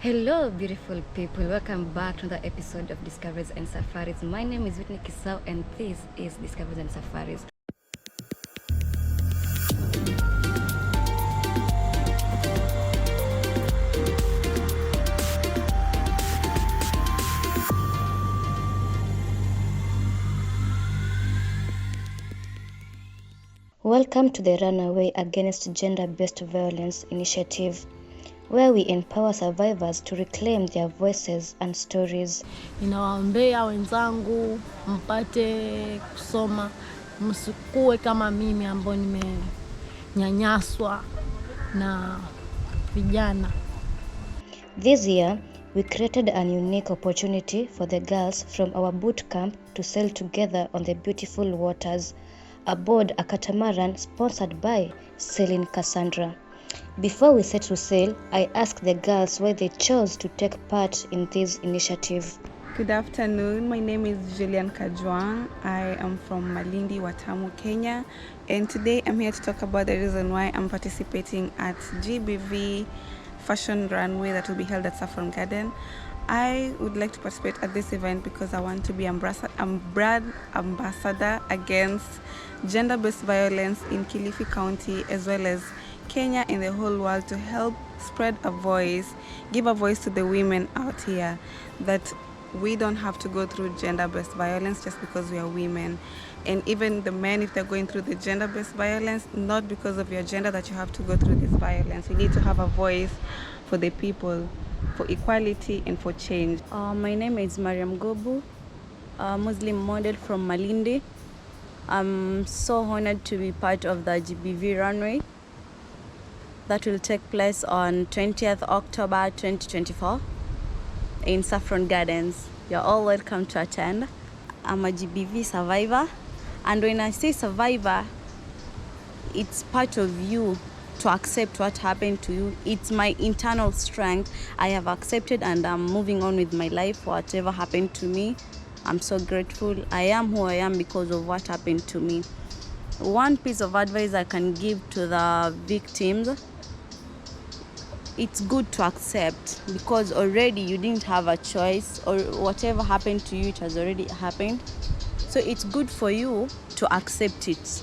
Hello, beautiful people. Welcome back to another episode of Discoveries and Safaris. My name is Whitney Kisau, and this is Discoveries and Safaris. Welcome to the Runaway Against Gender-Based Violence initiative, where we empower survivors to reclaim their voices and stories. Ninawaombea wenzangu mpate kusoma, msikue kama mimi ambao nimenyanyaswa na vijana. This year, we created an unique opportunity for the girls from our boot camp to sail together on the beautiful waters aboard a catamaran sponsored by Sailing Cassandra. Before we set to sail, I asked the girls why they chose to take part in this initiative. Good afternoon. My name is Julian Kajwang. I am from Malindi, Watamu, Kenya. And today I'm here to talk about the reason why I'm participating at GBV Fashion Runway that will be held at Saffron Garden. I would like to participate at this event because I want to be a brand ambassador against gender-based violence in Kilifi County, as well as Kenya and the whole world, to help spread a voice, give a voice to the women out here, that we don't have to go through gender-based violence just because we are women. And even the men, if they're going through the gender-based violence, not because of your gender that you have to go through this violence. You need to have a voice for the people, for equality and for change. My name is Mariam Gobu, a Muslim model from Malindi. I'm so honored to be part of the GBV runway that will take place on 20th October 2024 in Saffron Gardens. You're all welcome to attend. I'm a GBV survivor, and when I say survivor, it's part of you to accept what happened to you. It's my internal strength. I have accepted and I'm moving on with my life, whatever happened to me. I'm so grateful. I am who I am because of what happened to me. One piece of advice I can give to the victims: it's good to accept, because already you didn't have a choice, or whatever happened to you, it has already happened. So it's good for you to accept it.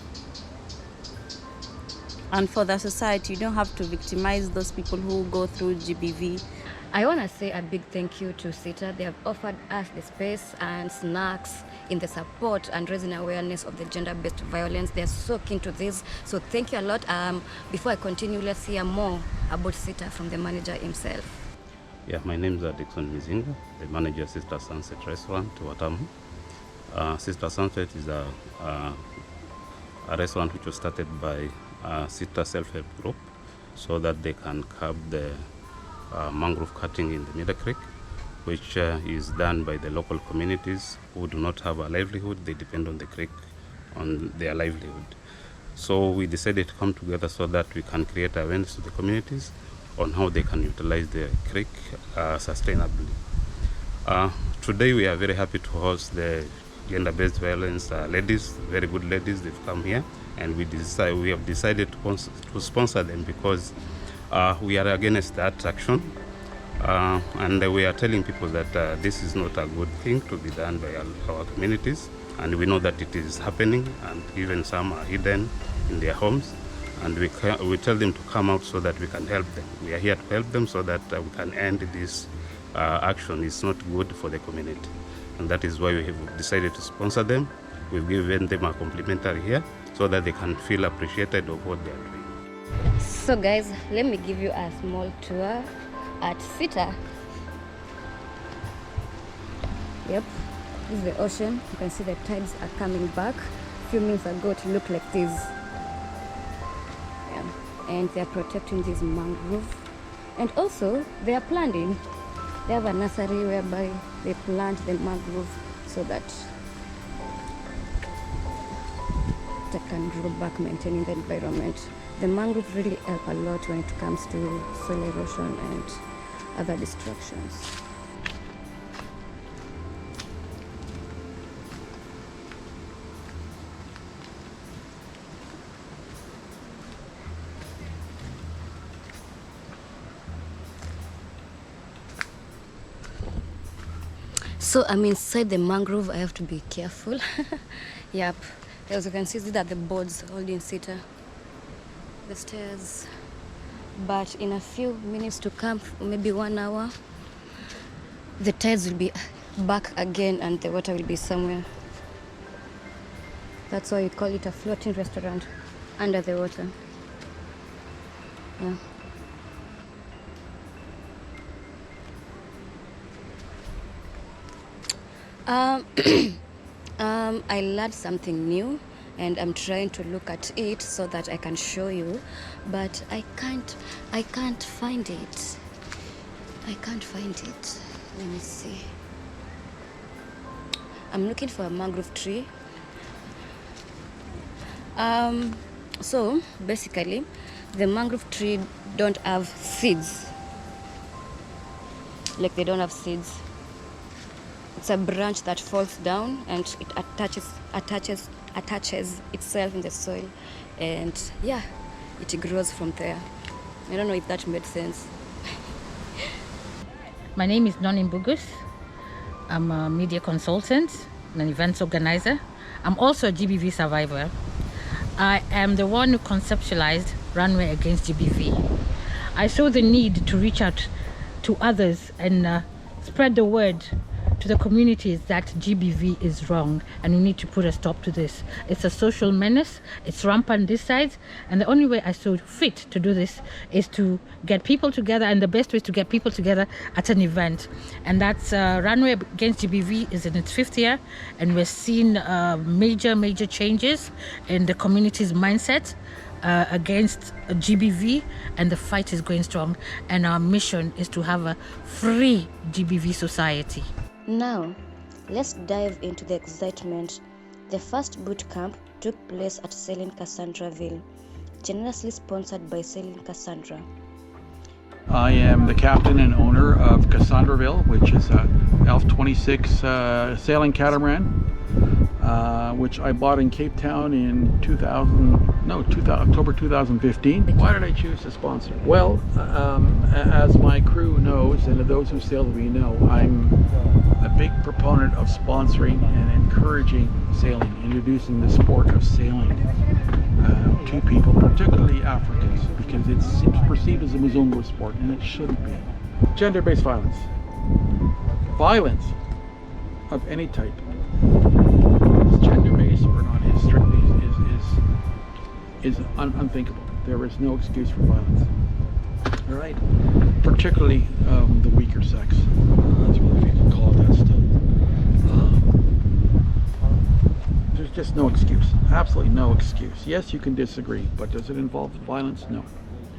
And for the society, you don't have to victimize those people who go through GBV. I want to say a big thank you to SITA. They have offered us the space and snacks in the support and raising awareness of the gender-based violence. They are so keen to this. So thank you a lot. Before I continue, let's hear more about SITA from the manager himself. Yeah, my name is Dixon Mizinga, the manager of Sister Sunset Restaurant, Watamu. Sister Sunset is a restaurant which was started by Sister Self-Help Group so that they can curb the mangrove cutting in the Middle Creek, which is done by the local communities who do not have a livelihood. They depend on the creek on their livelihood. So we decided to come together so that we can create awareness to the communities on how they can utilize the creek sustainably. Today we are very happy to host the gender-based violence ladies, very good ladies. They've come here, and we have decided to sponsor them because we are against that action, and we are telling people that this is not a good thing to be done by our communities, and we know that it is happening, and even some are hidden in their homes, and we tell them to come out so that we can help them. We are here to help them so that we can end this action. It's not good for the community, and that is why we have decided to sponsor them. We've given them a complimentary here so that they can feel appreciated of what they are doing. So guys, let me give you a small tour at SITA. Yep, this is the ocean. You can see the tides are coming back. A few minutes ago it looked like this. Yeah. And they are protecting this mangrove. And also they are planting. They have a nursery whereby they plant the mangrove so that they can grow back, maintaining the environment. The mangroves really help a lot when it comes to soil erosion and other destructions. So I'm inside the mangrove. I have to be careful. Yep. As you can see, these are the boards holding Sita. The stairs. But in a few minutes to come, maybe 1 hour, the tides will be back again and the water will be somewhere. That's why we call it a floating restaurant under the water. Yeah. I learned something new and I'm trying to look at it so that I can show you, but I can't find it. I can't find it. Let me see. I'm looking for a mangrove tree. So basically the mangrove tree don't have seeds. Like they don't have seeds. It's a branch that falls down and it attaches itself in the soil, and yeah, it grows from there. I don't know if that made sense. My name is Noni Mbugus. I'm a media consultant and an events organizer. I'm also a GBV survivor. I am the one who conceptualized Runway Against GBV. I saw the need to reach out to others and spread the word to the communities that GBV is wrong and we need to put a stop to this. It's a social menace, it's rampant this side, and the only way I saw fit to do this is to get people together, and the best way is to get people together at an event. And that's Runway Against GBV is in its 5th year, and we're seeing major changes in the community's mindset against GBV, and the fight is going strong, and our mission is to have a free GBV society. Now, let's dive into the excitement. The first boot camp took place at Sailing Cassandraville, generously sponsored by Sailing Cassandra. I am the captain and owner of Cassandraville, which is a F26 sailing catamaran, which I bought in Cape Town in October 2015. Why did I choose to sponsor? Well, as my crew knows, and those who sail with me know, I'm a big proponent of sponsoring and encouraging sailing, introducing the sport of sailing to people, particularly Africans, because it's perceived as a Muzungu sport, and it shouldn't be. Gender-based violence. Violence of any type, gender-based or not, is strictly is unthinkable. There is no excuse for violence. All right, particularly the weaker sex. That's what, if you can call it that still. There's just no excuse. Absolutely no excuse. Yes, you can disagree, but does it involve violence? No.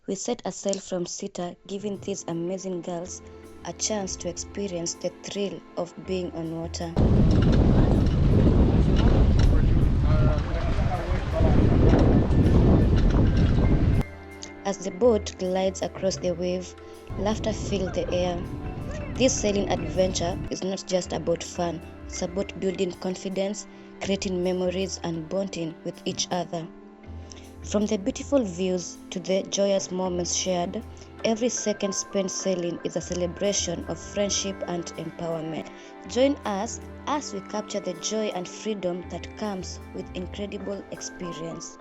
We set a sail from Sita, giving these amazing girls a chance to experience the thrill of being on water. As the boat glides across the wave, laughter fills the air. This sailing adventure is not just about fun, it's about building confidence, creating memories, and bonding with each other. From the beautiful views to the joyous moments shared, every second spent sailing is a celebration of friendship and empowerment. Join us as we capture the joy and freedom that comes with incredible experience.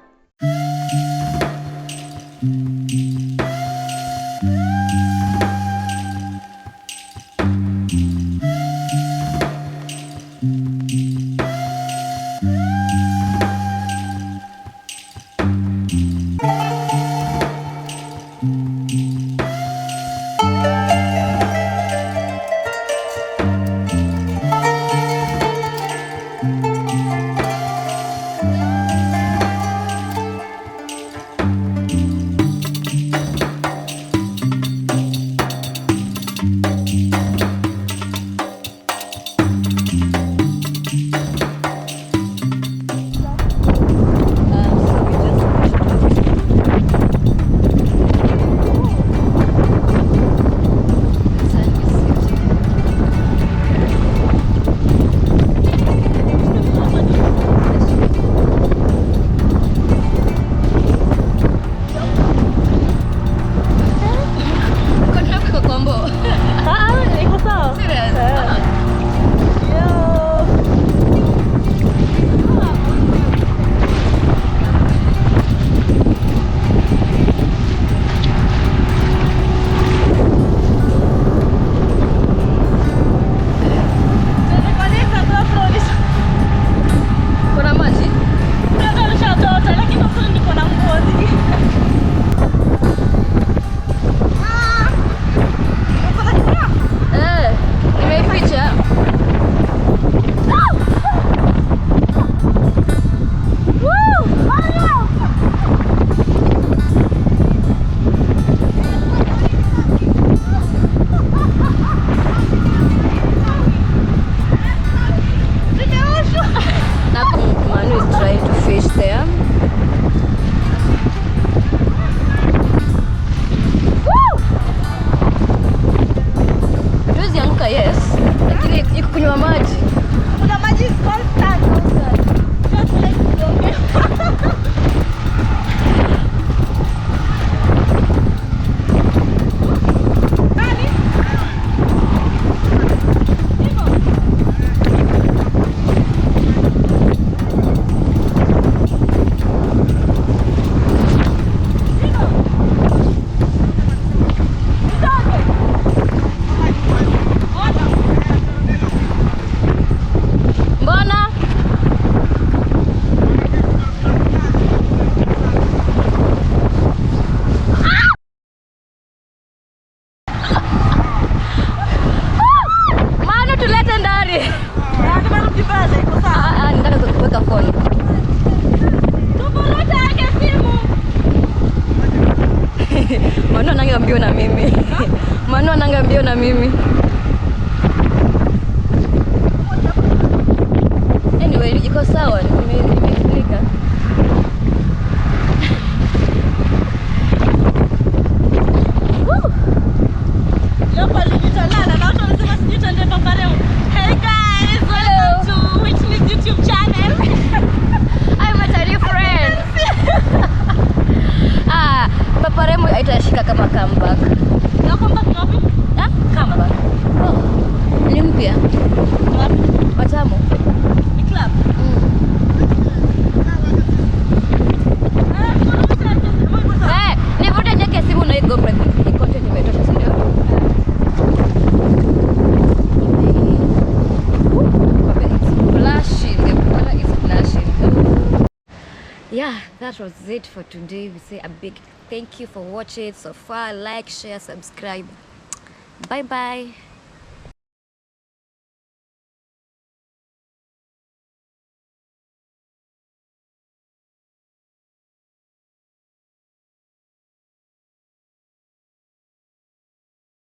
kunywa maji. Kuna maji constant. Just let it go. Mbona? Manu tulete ndani. Nataka kuweka phone. Tupoleta yake simu. Manu ananga mbio na mimi. Manu ananga mbio na mimi. Anyway, iko sawa, nimefunika. Leo pale nitalala na watu wanasema sijui tuende Papareu. Hey guys, welcome to Whitney's YouTube channel. I'm a new friend. Paparemu haitashika kama comeback. Na comeback ni wapi? Comeback. Oh, ni mpya. Wapi? Watamu. Ni club. Nivute jeke simu na hii GoPro. Hii content imetosha, si ndio? It's flashing. The color is flashing. Yeah, that was it for today. We say a big thank you for watching so far. Like, share, subscribe. Bye bye.